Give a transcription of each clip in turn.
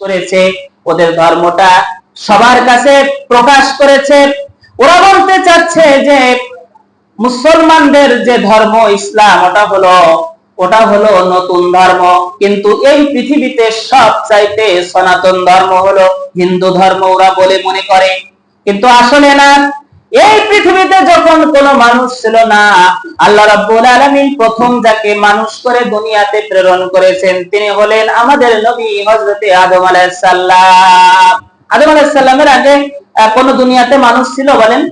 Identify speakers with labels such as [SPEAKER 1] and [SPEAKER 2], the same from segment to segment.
[SPEAKER 1] করেছে, ওদের ধর্মটা সবার কাছে প্রকাশ করেছে। ওরা বলতে চাচ্ছে যে মুসলমানদের যে ধর্ম ইসলাম ওটা হলো নতুন ধর্ম, কিন্তু এই পৃথিবীতে সবচাইতে সনাতন ধর্ম হলো হিন্দু ধর্ম ওরা বলে মনে করে। কিন্তু আসলে না। এই পৃথিবীতে যখন কোনো মানুষ ছিল না, আল্লাহ রাব্বুল আলামিন প্রথম যাকে মানুষ করে দুনিয়াতে প্রেরণ করেছেন তিনি হলেন আমাদের নবী হযরতে আদম আলাইহিস সালাম। আদম আলাইহিস সালামের আগে কোন দুনিয়াতে মানুষ ছিল বলেন?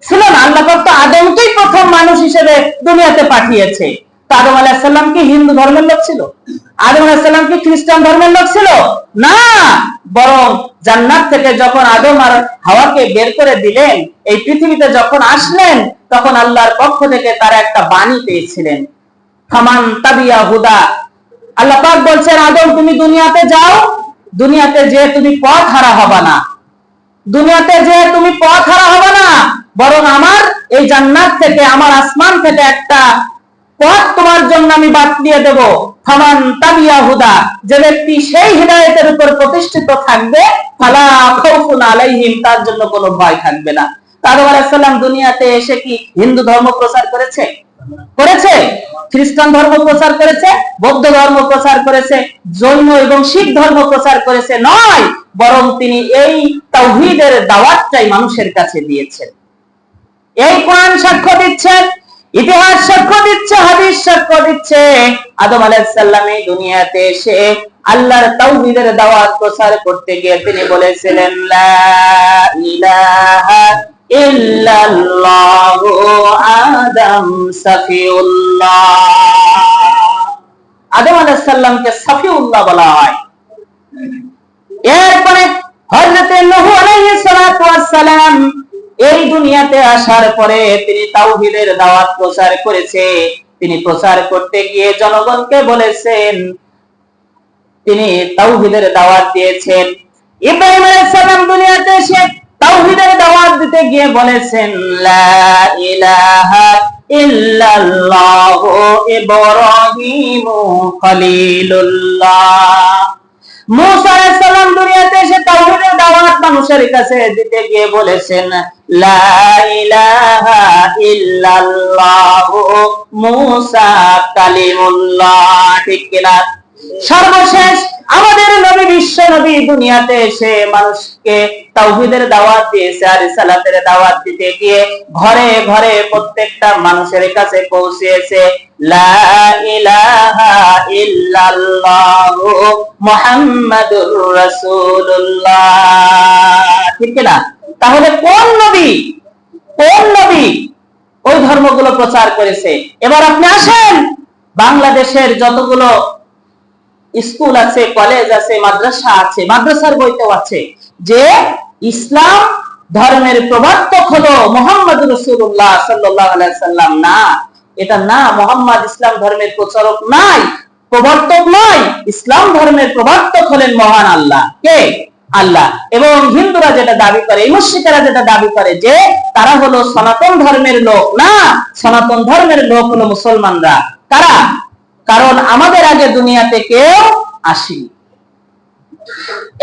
[SPEAKER 1] ছিল না। আল্লাহ পাক তো আদমকেই প্রথম মানুষ হিসেবে দুনিয়াতে পাঠিয়েছে। তো আদম আলাইহিস সালাম কি হিন্দু ধর্মের লোক ছিল? আদম আলাইহিস সালাম কি খ্রিস্টান ধর্মের লোক ছিল? না, বরং জান্নাত থেকে যখন আদম আর হাওয়াকে বের করে দিলেন, এই পৃথিবীতে যখন আসলেন, তখন আল্লাহর পক্ষ থেকে তারা একটা বাণী পেয়েছিলেন, ফামান তাবিয়া হুদা। আল্লাহ পাক বলছেন আদম তুমি দুনিয়াতে যাও, দুনিয়াতে যে তুমি পথ হারা হবে না, দুনিয়াতে যে তুমি পথ হারা হবে না, বরং আমার এই জান্নাত থেকে আমার আসমান থেকে একটা পথ তোমার জন্য আমি বাদ দিয়ে দেব। ফামান তাবিয়া হুদা, যে ব্যক্তি সেই হিদায়াতের উপর প্রতিষ্ঠিত থাকবে, ফালা খাউফুন আলাইহিম, তার জন্য কোনো ভয় থাকবে না। আদম আলাইহিস সালাম দুনিয়াতে এসে কি হিন্দু ধর্ম প্রচার করেছে? করেছে? খ্রিস্টান ধর্ম প্রচার করেছে? বৌদ্ধ ধর্ম প্রচার করেছে? জৈন এবং শিখ ধর্ম প্রচার করেছে? নয়, বরং তিনি এই তাওহীদের দাওয়াতটাই মানুষের কাছে দিয়েছেন। এই কোরআন সাক্ষ্য দিচ্ছে, ইতিহাস সাক্ষ্য দিচ্ছে, হাদিস সাক্ষ্য দিচ্ছে, আদম আলাইহিস সালাম এই দুনিয়াতে এসে আল্লাহর তাওহীদের দাওয়াত প্রচার করতে গিয়ে তিনি বলেছিলেন লা ইলাহা ইল্লাল্লাহু আদম সাফিউল্লাহ। আদম আলাইহিস সালামকে সাফিউল্লাহ বলা হয়। এরপরে হযরতে নূহ আলাইহিস সালাতু ওয়াস সালাম এই দুনিয়াতে আসার পরে তিনি তাওহীদের দাওয়াত প্রচার করেছে। তিনি প্রচার করতে গিয়ে জনগণকে বলেছেন, তিনি তাওহীদের দাওয়াত দিয়েছেন। ইব্রাহিম আলাইহিস সালাম দুনিয়াতে এসে তাওহীদের দাওয়াত দিতে গিয়ে বলেছেন লা ইলাহা ইল্লাল্লাহু ইব্রাহিমু খলিলুল্লাহ। মূসা আলাইহিস সালাম দুনিয়াতে এসে তাওহীদের দাওয়াত মানুষের কাছে দিতে গিয়ে বলেছেন লা ইলাহা ইল্লাল্লাহু মূসা কালিমুল্লাহ। ঠিক কিনা? সর্বশেষ আমাদের নবী বিশ্ব নবী দুনিয়াতে এসে মানুষকে তাওহীদের দাওয়াত দিয়েছে, আর রিসালাতের দাওয়াত দিতে গিয়ে ঘরে ঘরে প্রত্যেকটা মানুষের কাছে পৌঁছেছে লা ইলাহা ইল্লাল্লাহু মুহাম্মাদুর রাসূলুল্লাহ। ঠিক না? তাহলে কোন নবী ওই ধর্মগুলো প্রচার করেছে? এবার আপনি আসেন, বাংলাদেশের যতগুলো স্কুল আছে, কলেজ আছে, মাদ্রাসা আছে, মাদ্রাসার বইতেও আছে যে ইসলাম ধর্মের প্রবর্তক হলো মুহাম্মদুর রাসূলুল্লাহ সাল্লাল্লাহু আলাইহি সাল্লাম। না, এটা না, মুহাম্মদ ইসলাম ধর্মের প্রচারক নাই, প্রবর্তক নয়। ইসলাম ধর্মের প্রবর্তক হলেন মহান আল্লাহ। কে? আল্লাহ। এবং হিন্দুরা যেটা দাবি করে, মুশরিকরা যেটা দাবি করে যে তারা হলো সনাতন ধর্মের লোক, না, সনাতন ধর্মের লোক হলো মুসলমানরা। কারা? কারণ আমাদের আগে দুনিয়াতে কেউ আসেনি।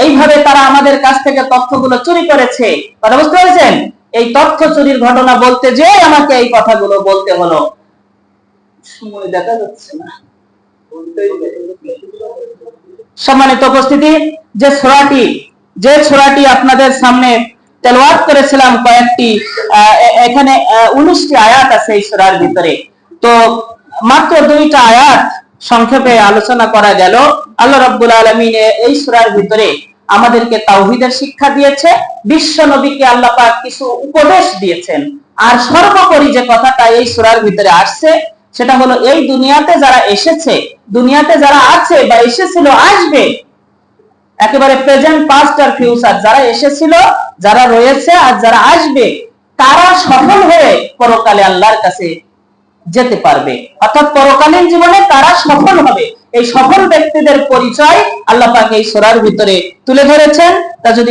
[SPEAKER 1] এইভাবে তারা আমাদের কাছ থেকে তথ্যগুলো চুরি করেছে। কথা বুঝতে পেরেছেন? এই তথ্য চুরির ঘটনা বলতে যে আমাকে এই কথাগুলো বলতে হলো। সময় দেখা যাচ্ছে না। সম্মানিত উপস্থিতি, যে সূরাটি আপনাদের সামনে তেলাওয়াত করেছিলাম কয়েকটি, এখানে 19টি আয়াত আছে এই সূরার ভিতরে। তো মাত্র 2টা আয়াত সংক্ষেপে আলোচনা করা গেল। আল্লাহ রাব্বুল আলামিন এই সূরার ভিতরে আমাদেরকে তাওহীদের শিক্ষা দিয়েছে, বিশ্ব নবীকে আল্লাহ পাক কিছু উপদেশ দিয়েছেন। আর সর্বোপরি যে কথাটা এই সূরার ভিতরে আসছে সেটা হলো এই দুনিয়াতে যারা এসেছে, দুনিয়াতে যারা আছে বা এসেছিল, আসবে, একেবারে প্রেজেন্ট, পাস্ট আর ফিউচার, যারা এসেছিল, যারা রয়েছে আর যারা আসবে, তারা সফল হয়ে পরকালে আল্লাহর কাছে যেতে পারবে। অর্থাৎ পরকালীন জীবনে তারা সফল হবে। এই সফল ব্যক্তিদের পরিচয় আল্লাহ পাক এই সূরার ভিতরে তুলে ধরেছেন। তা যদি